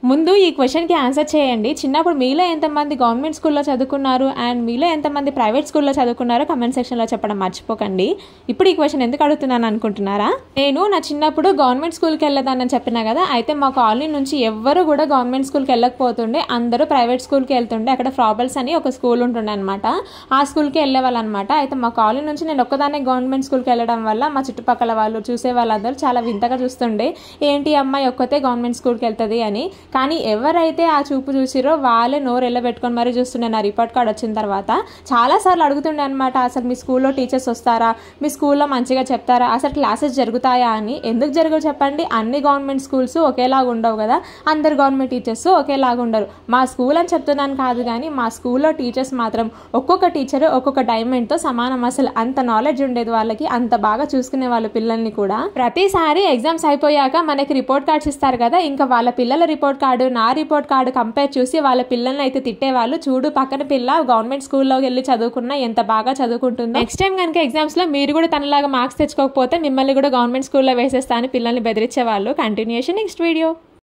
ముందు ఈ క్వశ్చన్కి ఆన్సర్ చేయండి. చిన్నప్పుడు మీలో ఎంతమంది గవర్నమెంట్ స్కూల్లో చదువుకున్నారు అండ్ మీలో ఎంతమంది ప్రైవేట్ స్కూల్లో చదువుకున్నారో కమెంట్ సెక్షన్లో చెప్పడం మర్చిపోకండి. ఇప్పుడు ఈ క్వశ్చన్ ఎందుకు అడుగుతున్నాను అనుకుంటున్నారా? నేను నా చిన్నప్పుడు గవర్నమెంట్ స్కూల్కి వెళ్ళదానని చెప్పినా కదా, అయితే మా కాలనీ నుంచి ఎవ్వరు కూడా గవర్నమెంట్ స్కూల్కి వెళ్ళకపోతుండే, అందరూ ప్రైవేట్ స్కూల్కి వెళ్తుండే. అక్కడ ఫ్రాబల్స్ అని ఒక స్కూల్ ఉంటుండే అనమాట, ఆ స్కూల్కి వెళ్ళేవాళ్ళు అనమాట. అయితే మా కాలనీ నుంచి నేను ఒక్కదాన్ని గవర్నమెంట్ స్కూల్కి వెళ్ళడం వల్ల మా చుట్టుపక్కల వాళ్ళు చూసే వాళ్ళందరూ చాలా వింతగా చూస్తుండే, ఏంటి అమ్మాయి ఒక్కతే గవర్నమెంట్ స్కూల్కి వెళ్తుంది అని. కానీ ఎవరైతే ఆ చూపు చూసిరో వాళ్ళే నోరు ఎల్లబెట్టుకొని మరీ చూస్తుండే. నా రిపోర్ట్ కార్డ్ వచ్చిన తర్వాత చాలాసార్లు అడుగుతుండే అనమాట, అసలు మీ స్కూల్లో టీచర్స్ వస్తారా, మీ స్కూల్లో మంచిగా చెప్తారా, అసలు క్లాసెస్ జరుగుతాయా అని. ఎందుకు జరగవు చెప్పండి, అన్ని గవర్నమెంట్ స్కూల్స్ ఒకేలాగా ఉండవు కదా, అందరు గవర్నమెంట్ టీచర్స్ ఒకేలాగా ఉండరు. మా స్కూల్ అని చెప్తున్నాను కాదు, కానీ మా స్కూల్లో టీచర్స్ మాత్రం ఒక్కొక్క టీచర్ ఒక్కొక్క డైమండ్తో సమానం. అసలు అంత నాలెడ్జ్ ఉండేది వాళ్ళకి, అంత బాగా చూసుకునే వాళ్ళు పిల్లల్ని కూడా. ప్రతిసారి ఎగ్జామ్స్ అయిపోయాక మనకి రిపోర్ట్ కార్డ్స్ ఇస్తారు కదా, ఇంకా వాళ్ళ పిల్లల రిపోర్ట్ కార్డు నా రిపోర్ట్ కార్డు కంపేర్ చూసి వాళ్ళ పిల్లల్ని అయితే తిట్టేవాళ్ళు. చూడు పక్కన పిల్ల గవర్నమెంట్ స్కూల్లోకి వెళ్ళి చదువుకున్నా ఎంత బాగా చదువుకుంటుందో, నెక్స్ట్ టైం కనుక ఎగ్జామ్స్ లో మీరు కూడా తనలాగా మార్క్స్ తెచ్చుకోకపోతే మిమ్మల్ని కూడా గవర్నమెంట్ స్కూల్లో వేసేస్తా అని పిల్లల్ని బెదిరించేవాళ్ళు. Continuation next video.